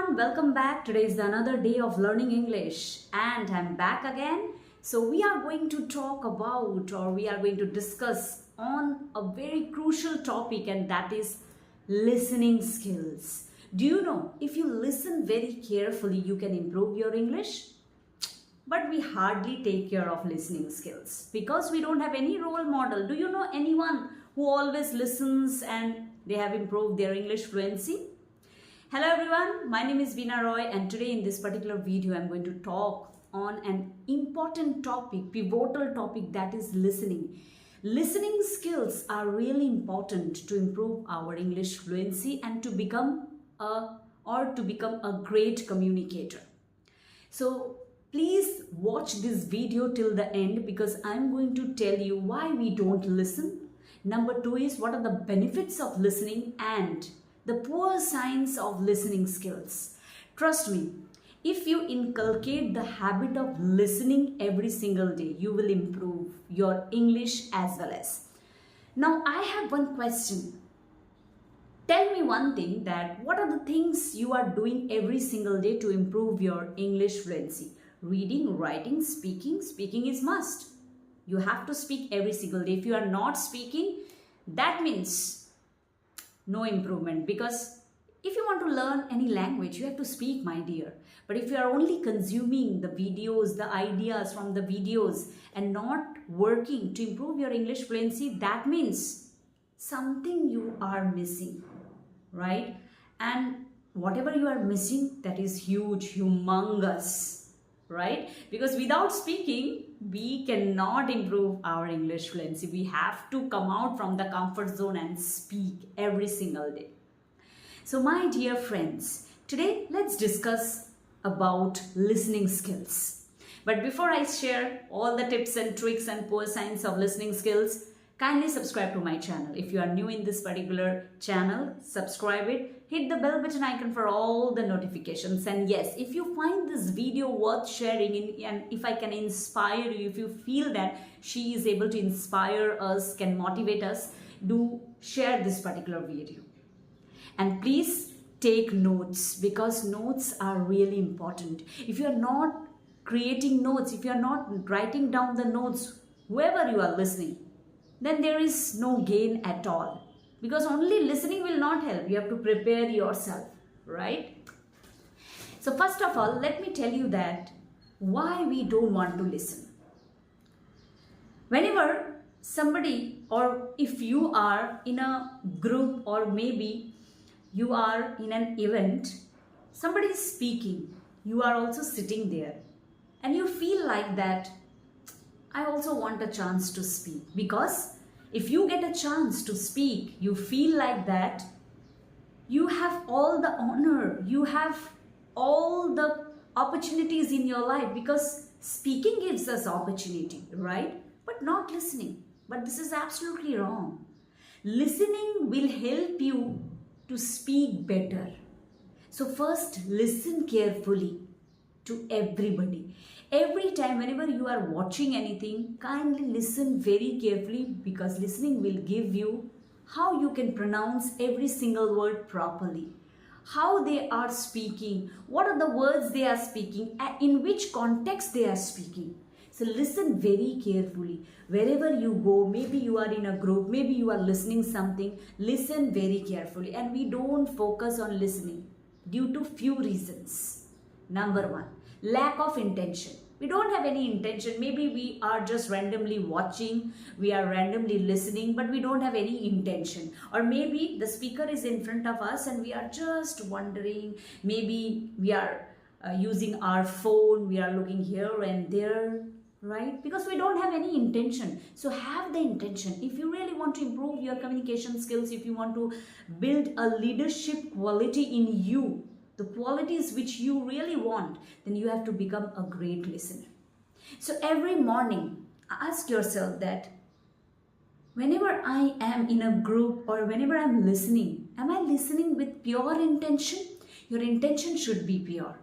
everyone, welcome back. Today is another day of learning English and I'm back again. So we are going to talk about or we are going to discuss on a very crucial topic, and that is listening skills. Do you know if you listen very carefully you can improve your English? But we hardly take care of listening skills because we don't have any role model. Do you know anyone who always listens and they have improved their English fluency? Hello everyone, my name is Veena Roy, and today in this particular video I'm going to talk on an important topic, pivotal topic, that is listening. Listening skills are really important to improve our English fluency and to become a great communicator. So please watch this video till the end because I'm going to tell you why we don't listen. Number 2 is what are the benefits of listening and the poor signs of listening skills. Trust me, if you inculcate the habit of listening every single day, you will improve your English as well as. Now, I have one question. Tell me one thing, that what are the things you are doing every single day to improve your English fluency? Reading, writing, speaking. Speaking is must. You have to speak every single day. If you are not speaking, that means no improvement, because if you want to learn any language, you have to speak, my dear. But if you are only consuming the videos, the ideas from the videos and not working to improve your English fluency, that means something you are missing, right? And whatever you are missing, that is huge, humongous, right? Because without speaking, we cannot improve our English fluency. We have to come out from the comfort zone and speak every single day. So my dear friends, today let's discuss about listening skills. But before I share all the tips and tricks and poor signs of listening skills, kindly subscribe to my channel. If you are new in this particular channel, subscribe it. Hit the bell button icon for all the notifications. And yes, if you find this video worth sharing and if I can inspire you, if you feel that she is able to inspire us, can motivate us, do share this particular video. And please take notes, because notes are really important. If you are not creating notes, if you are not writing down the notes, whoever you are listening, then there is no gain at all, because only listening will not help. You have to prepare yourself, right? So first of all, let me tell you that why we don't want to listen. Whenever somebody, or if you are in a group or maybe you are in an event, somebody is speaking, you are also sitting there and you feel like that I also want a chance to speak, because if you get a chance to speak, you feel like that you have all the honor, you have all the opportunities in your life, because speaking gives us opportunity, right? But not listening. But this is absolutely wrong. Listening will help you to speak better. So first, listen carefully to everybody. Every time, whenever you are watching anything, kindly listen very carefully, because listening will give you how you can pronounce every single word properly, how they are speaking, what are the words they are speaking, in which context they are speaking. So listen very carefully. Wherever you go, maybe you are in a group, maybe you are listening something, listen very carefully. And we don't focus on listening due to few reasons. Number 1, lack of intention. We don't have any intention. Maybe we are just randomly watching, we are randomly listening, but we don't have any intention. Or maybe the speaker is in front of us and we are just wondering, maybe we are using our phone, we are looking here and there, right? Because we don't have any intention. So have the intention. If you really want to improve your communication skills, if you want to build a leadership quality in you, the qualities which you really want, then you have to become a great listener. So every morning, ask yourself that whenever I am in a group or whenever I'm listening, am I listening with pure intention? Your intention should be pure.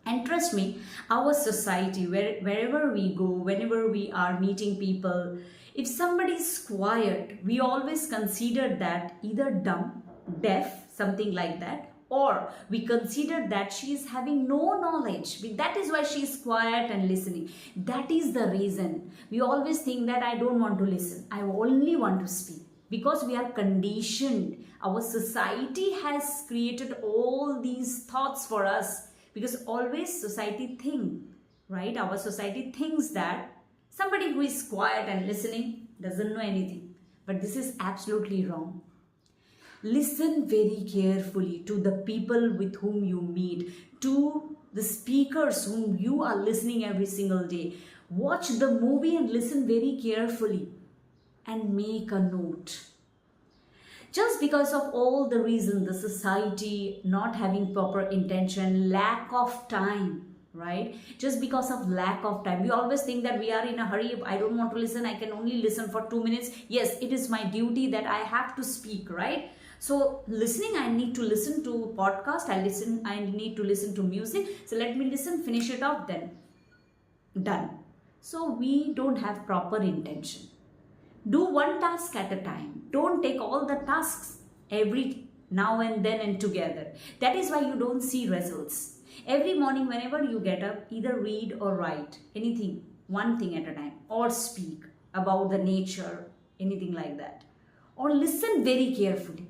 And trust me, our society, wherever we go, whenever we are meeting people, if somebody is quiet, we always consider that either dumb, deaf, something like that, or we consider that she is having no knowledge, that is why she is quiet and listening. That is the reason we always think that I don't want to listen, I only want to speak, because we are conditioned. Our society has created all these thoughts for us, because always society think, right? Our society thinks that somebody who is quiet and listening doesn't know anything, but this is absolutely wrong. Listen very carefully to the people with whom you meet, to the speakers whom you are listening every single day. Watch the movie and listen very carefully and make a note. Just because of all the reasons, the society not having proper intention, lack of time, right? Just because of lack of time, we always think that we are in a hurry. I don't want to listen, I can only listen for 2 minutes. Yes, it is my duty that I have to speak, right? So listening, I need to listen to podcast, I need to listen to music. So let me listen, finish it off, then done. So we don't have proper intention. Do one task at a time. Don't take all the tasks every now and then and together. That is why you don't see results. Every morning whenever you get up, either read or write anything, one thing at a time, or speak about the nature, anything like that, or listen very carefully.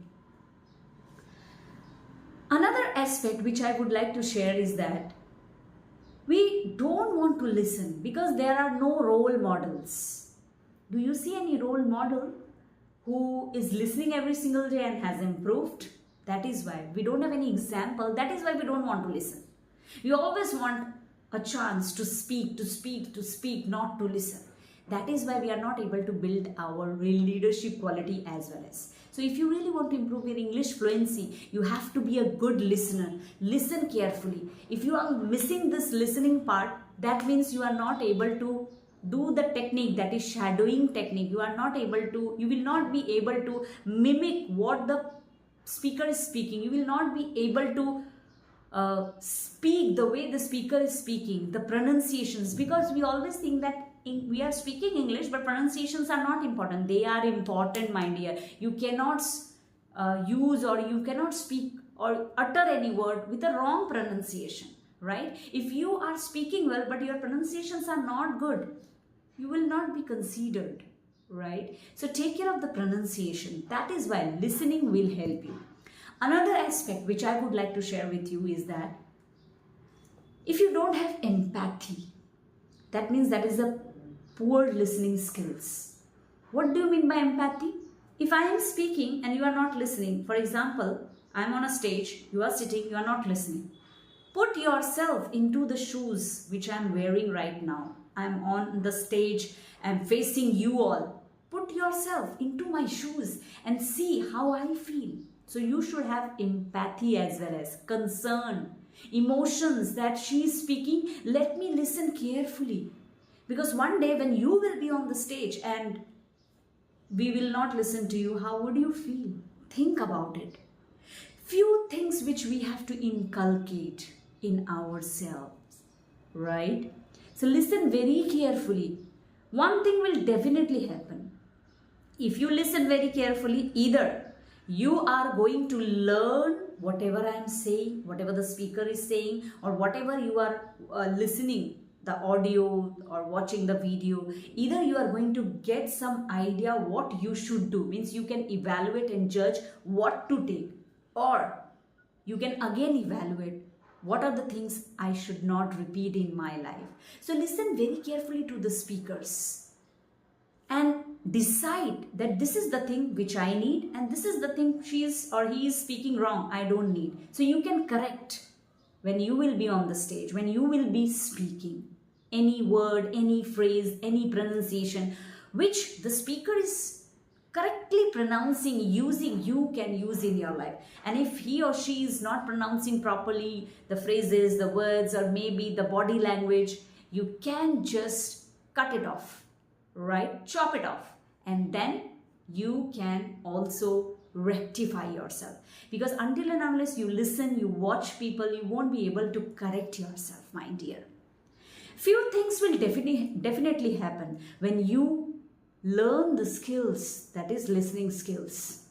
Another aspect which I would like to share is that we don't want to listen because there are no role models. Do you see any role model who is listening every single day and has improved? That is why we don't have any example. That is why we don't want to listen. We always want a chance to speak, not to listen. That is why we are not able to build our real leadership quality as well as. So if you really want to improve your English fluency, you have to be a good listener. Listen carefully. If you are missing this listening part, that means you are not able to do the technique, that is shadowing technique. You will not be able to mimic what the speaker is speaking. You will not be able to speak the way the speaker is speaking, the pronunciations, because we always think that we are speaking English, but pronunciations are not important. They are important, my dear. You cannot use, or you cannot speak or utter any word with a wrong pronunciation, right? If you are speaking well, but your pronunciations are not good, you will not be considered, right? So take care of the pronunciation. That is why listening will help you. Another aspect which I would like to share with you is that if you don't have empathy, that means that is a poor listening skills. What do you mean by empathy? If I am speaking and you are not listening, for example, I am on a stage, you are sitting, you are not listening. Put yourself into the shoes which I am wearing right now. I am on the stage, I am facing you all. Put yourself into my shoes and see how I feel. So you should have empathy as well as concern, emotions that she is speaking. Let me listen carefully. Because one day when you will be on the stage and we will not listen to you, how would you feel? Think about it. Few things which we have to inculcate in ourselves, right? So listen very carefully. One thing will definitely happen. If you listen very carefully, either you are going to learn whatever I am saying, whatever the speaker is saying, or whatever you are listening, the audio or watching the video, either you are going to get some idea what you should do, means you can evaluate and judge what to take, or you can again evaluate what are the things I should not repeat in my life. So listen very carefully to the speakers and decide that this is the thing which I need and this is the thing she is or he is speaking wrong, I don't need. So you can correct when you will be on the stage, when you will be speaking. Any word, any phrase, any pronunciation which the speaker is correctly pronouncing, using, you can use in your life. And if he or she is not pronouncing properly the phrases, the words, or maybe the body language, you can just cut it off, right? Chop it off. And then you can also rectify yourself. Because until and unless you listen, you watch people, you won't be able to correct yourself, my dear. Few things will definitely happen when you learn the skills, that is listening skills.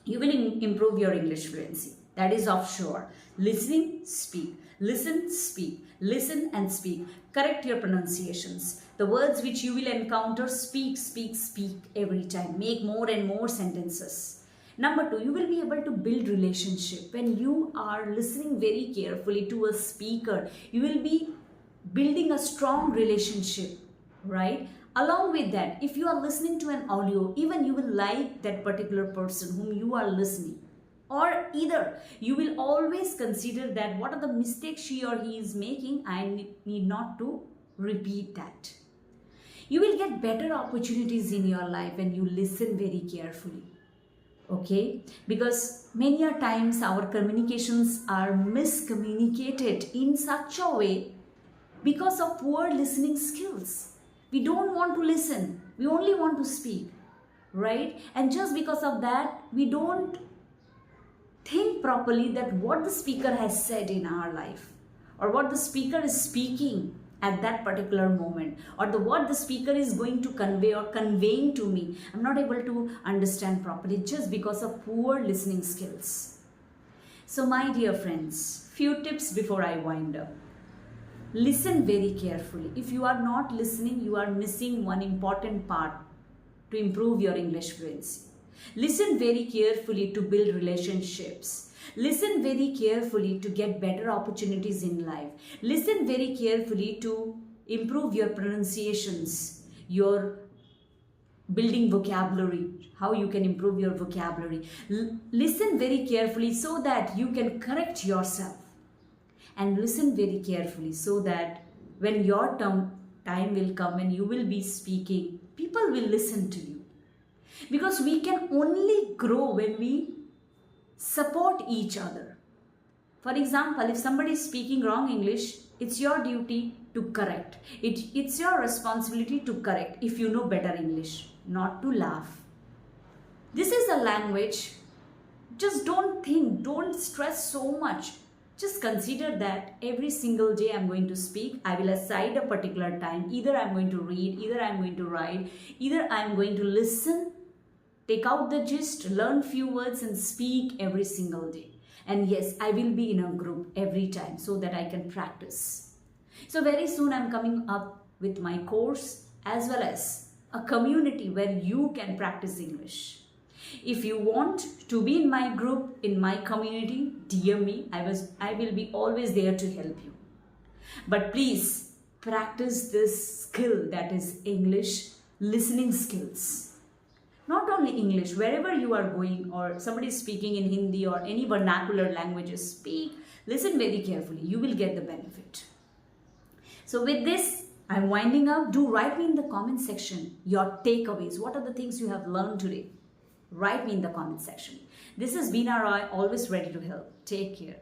You will improve your English fluency. That is offshore. Listening, speak. Listen, speak. Listen and speak. Correct your pronunciations. The words which you will encounter, speak, speak, speak every time. Make more and more sentences. Number 2, you will be able to build relationship. When you are listening very carefully to a speaker, you will be building a strong relationship, right? Along with that, if you are listening to an audio, even you will like that particular person whom you are listening. Or either you will always consider that what are the mistakes she or he is making, I need not to repeat that. You will get better opportunities in your life when you listen very carefully. Okay, because many a times our communications are miscommunicated in such a way because of poor listening skills. We don't want to listen, we only want to speak, right? And just because of that, we don't think properly that what the speaker has said in our life, or what the speaker is speaking at that particular moment, or what the speaker is going to convey or conveying to me, I'm not able to understand properly just because of poor listening skills. So my dear friends, few tips before I wind up. Listen very carefully. If you are not listening, you are missing one important part to improve your English fluency. Listen very carefully to build relationships. Listen very carefully to get better opportunities in life. Listen very carefully to improve your pronunciations, your building vocabulary, how you can improve your vocabulary. Listen very carefully so that you can correct yourself. And listen very carefully so that when your time will come and you will be speaking, people will listen to you. Because we can only grow when we support each other. For example, if somebody is speaking wrong English, it's your duty to correct. It's your responsibility to correct if you know better English, not to laugh. This is a language. Just don't think, don't stress so much. Just consider that every single day I'm going to speak, I will assign a particular time. Either I'm going to read, either I'm going to write, either I'm going to listen, take out the gist, learn few words and speak every single day. And yes, I will be in a group every time so that I can practice. So very soon I'm coming up with my course as well as a community where you can practice English. If you want to be in my group, in my community, DM me. I will be always there to help you. But please practice this skill, that is English listening skills. Not only English, wherever you are going or somebody is speaking in Hindi or any vernacular languages, speak, listen very carefully. You will get the benefit. So with this, I'm winding up. Do write me in the comment section your takeaways. What are the things you have learned today? Write me in the comment section. This is Beena Roy, always ready to help. Take care.